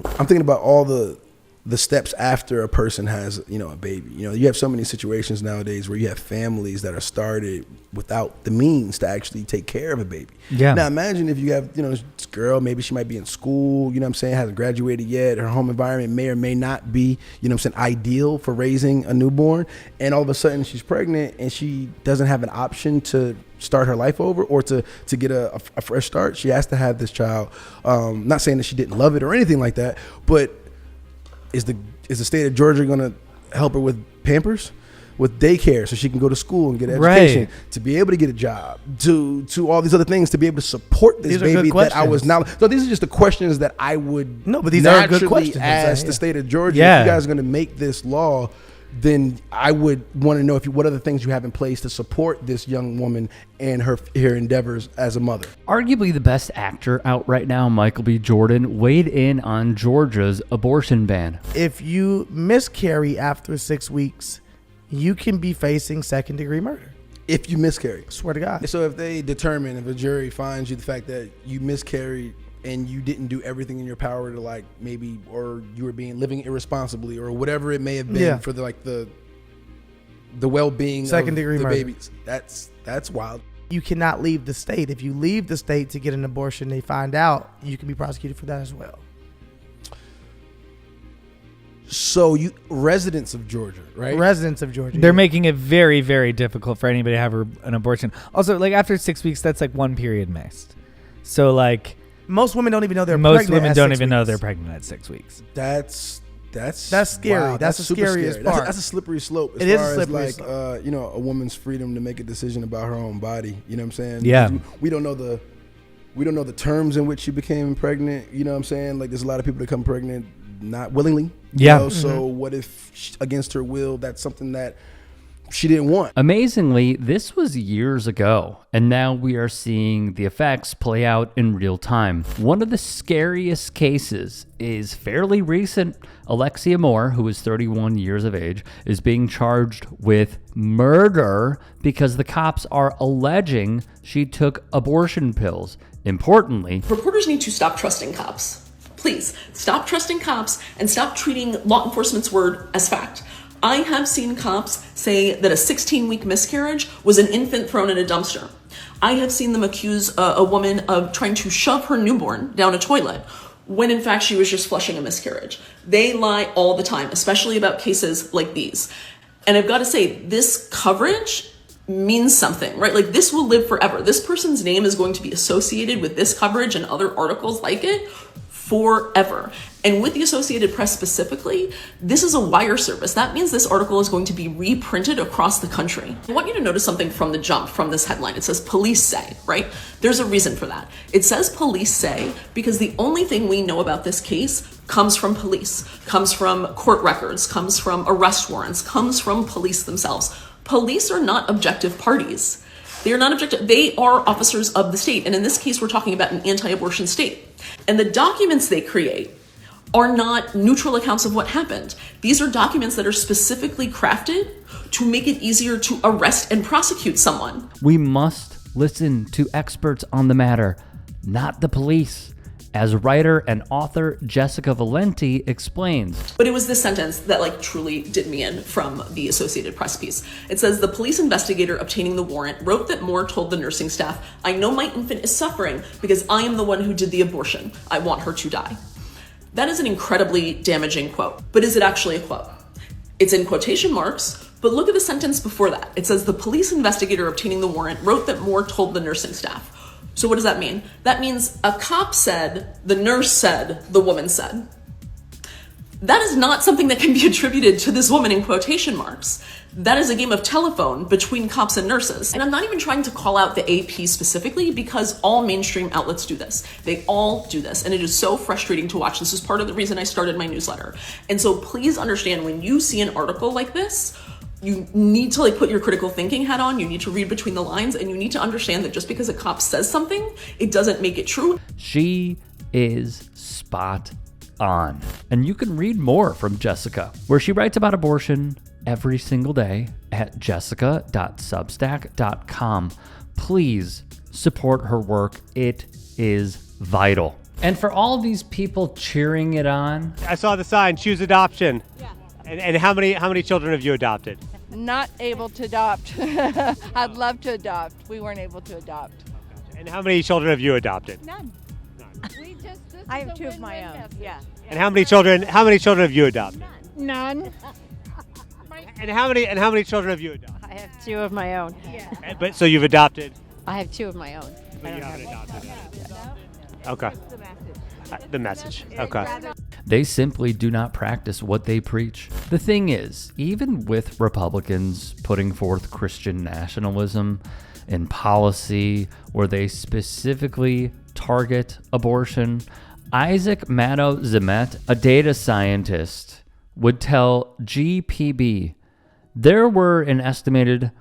I'm thinking about all the steps after a person has, a baby. You have so many situations nowadays where you have families that are started without the means to actually take care of a baby. Yeah. Now imagine if you have, this girl, maybe she might be in school, hasn't graduated yet. Her home environment may or may not be, ideal for raising a newborn. And all of a sudden she's pregnant and she doesn't have an option to start her life over or to get a fresh start. She has to have this child. Not saying that she didn't love it or anything like that, but is the state of Georgia going to help her with Pampers, with daycare, so she can go to school and get an education, to be able to get a job, to all these other things, to be able to support this baby that I was now. So these are just the questions that I would these are good questions. Ask the state of Georgia. If you guys are going to make this law, then I would want to know what other things you have in place to support this young woman and her endeavors as a mother. Arguably the best actor out right now, Michael B. Jordan, weighed in on Georgia's abortion ban. If you miscarry after 6 weeks, you can be facing second-degree murder. If you miscarry. I swear to God. So if they determine, if a jury finds you the fact that you miscarried and you didn't do everything in your power to or you were living irresponsibly or whatever it may have been for the well-being second-degree of the murder. babies, that's wild. You cannot leave the state. If you leave the state to get an abortion, they find out, you can be prosecuted for that as well. So residents of Georgia, right? Residents of Georgia. They're making it very, very difficult for anybody to have an abortion. Also, after 6 weeks, that's one period missed. So most women don't even know they're most pregnant. Most women don't even weeks. know they're pregnant at 6 weeks. That's scary. Wow, that's the scariest part. That's a slippery slope. It is a slippery slope. A woman's freedom to make a decision about her own body. You know what I'm saying? Yeah. We don't know the terms in which she became pregnant. You know what I'm saying? There's a lot of people that become pregnant not willingly. Yeah. So what if against her will, that's something that she didn't want? Amazingly, this was years ago, and now we are seeing the effects play out in real time. One of the scariest cases is fairly recent. Alexia Moore, who is 31 years of age, is being charged with murder because the cops are alleging she took abortion pills. Importantly, reporters need to stop trusting cops. Please, stop trusting cops and stop treating law enforcement's word as fact. I have seen cops say that a 16-week miscarriage was an infant thrown in a dumpster. I have seen them accuse a woman of trying to shove her newborn down a toilet when in fact she was just flushing a miscarriage. They lie all the time, especially about cases like these. And I've got to say, this coverage means something, right? This will live forever. This person's name is going to be associated with this coverage and other articles like it forever. And with the Associated Press specifically, this is a wire service. That means this article is going to be reprinted across the country. I want you to notice something from the jump from this headline. It says police say, right? There's a reason for that. It says police say because the only thing we know about this case comes from police, comes from court records, comes from arrest warrants, comes from police themselves. Police are not objective parties. They are not objective. They are officers of the state. And in this case, we're talking about an anti-abortion state. And the documents they create are not neutral accounts of what happened. These are documents that are specifically crafted to make it easier to arrest and prosecute someone. we must listen to experts on the matter, not the police, as writer and author Jessica Valenti explains. But it was this sentence that truly did me in from the Associated Press piece. It says, the police investigator obtaining the warrant wrote that Moore told the nursing staff, "I know my infant is suffering because I am the one who did the abortion. I want her to die." That is an incredibly damaging quote. But is it actually a quote? It's in quotation marks, but look at the sentence before that. It says, the police investigator obtaining the warrant wrote that Moore told the nursing staff. So what does that mean? That means a cop said, the nurse said, the woman said. That is not something that can be attributed to this woman in quotation marks. That is a game of telephone between cops and nurses. And I'm not even trying to call out the AP specifically because all mainstream outlets do this. They all do this. And it is so frustrating to watch. This is part of the reason I started my newsletter. And so please understand, when you see an article like this, you need to put your critical thinking hat on. You need to read between the lines, and you need to understand that just because a cop says something, it doesn't make it true. She is spot on. And you can read more from Jessica, where she writes about abortion every single day at jessica.substack.com. Please support her work. It is vital. And for all these people cheering it on, I saw the sign, choose adoption. Yeah. And how many children have you adopted? Not able to adopt. I'd love to adopt. We weren't able to adopt. And how many children have you adopted? None. I have two of my own. Yeah. And how many children have you adopted? None. And how many children have you adopted? I have two of my own. Yeah. But so you've adopted? I have two of my own. But you haven't adopted. Okay. The message. Okay. they simply do not practice what they preach. The thing is, even with Republicans putting forth Christian nationalism in policy where they specifically target abortion, Isaac Matto Zimet, a data scientist, would tell GPB there were an estimated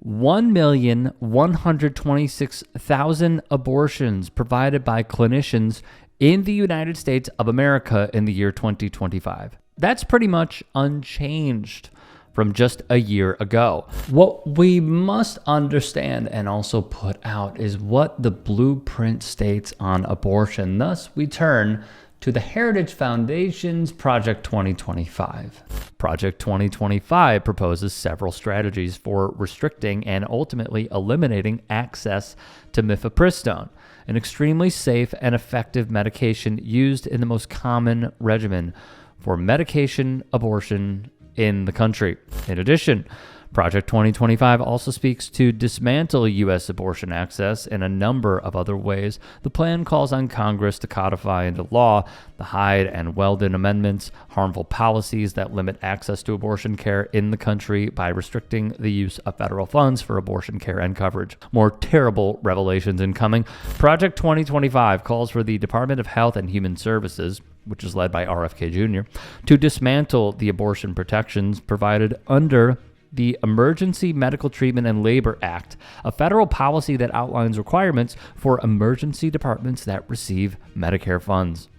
1,126,000 abortions provided by clinicians in the United States of America in the year 2025. That's pretty much unchanged from just a year ago. What we must understand and also put out is what the blueprint states on abortion. Thus, we turn to the Heritage Foundation's Project 2025. Project 2025 proposes several strategies for restricting and ultimately eliminating access to mifepristone, an extremely safe and effective medication used in the most common regimen for medication abortion in the country. In addition, Project 2025 also speaks to dismantle U.S. abortion access in a number of other ways. The plan calls on Congress to codify into law the Hyde and Weldon amendments, harmful policies that limit access to abortion care in the country by restricting the use of federal funds for abortion care and coverage. More terrible revelations incoming. Project 2025 calls for the Department of Health and Human Services, which is led by RFK Jr., to dismantle the abortion protections provided under the Emergency Medical Treatment and Labor Act, a federal policy that outlines requirements for emergency departments that receive Medicare funds.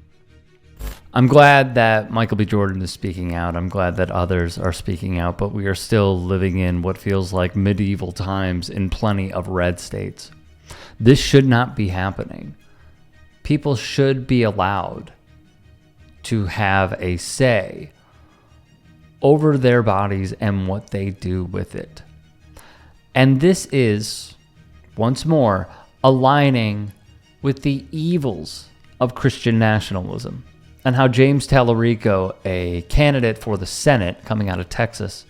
I'm glad that Michael B. Jordan is speaking out. I'm glad that others are speaking out, but we are still living in what feels like medieval times in plenty of red states. This should not be happening. People should be allowed to have a say over their bodies and what they do with it. And this is, once more, aligning with the evils of Christian nationalism and how James Tallarico, a candidate for the Senate coming out of Texas,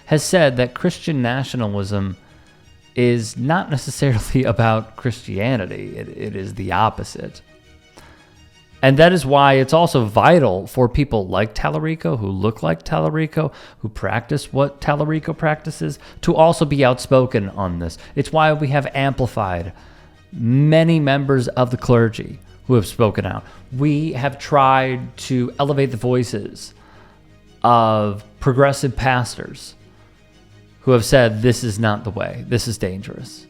has said that Christian nationalism is not necessarily about Christianity. It is the opposite. And that is why it's also vital for people like Tallarico, who look like Tallarico, who practice what Tallarico practices, to also be outspoken on this. It's why we have amplified many members of the clergy who have spoken out. We have tried to elevate the voices of progressive pastors who have said, this is not the way. This is dangerous.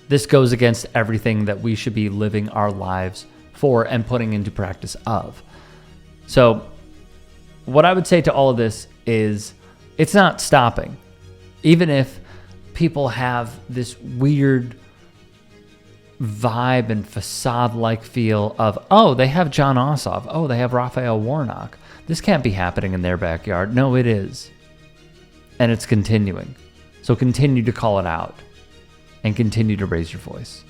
This goes against everything that we should be living our lives for and putting into practice of. So what I would say to all of this is it's not stopping. Even if people have this weird vibe and facade-like feel of, oh, they have John Ossoff. Oh, they have Raphael Warnock. This can't be happening in their backyard. No, it is. And it's continuing. So continue to call it out and continue to raise your voice.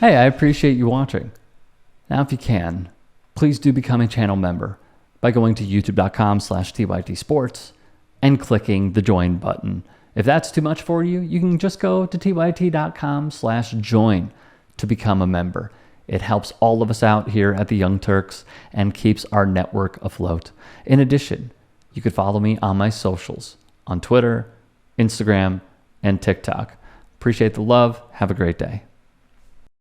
Hey, I appreciate you watching. Now, if you can, please do become a channel member by going to youtube.com/TYT Sports and clicking the join button. If that's too much for you, you can just go to tyt.com/join to become a member. It helps all of us out here at the Young Turks and keeps our network afloat. In addition, you could follow me on my socials on Twitter, Instagram, and TikTok. Appreciate the love. Have a great day.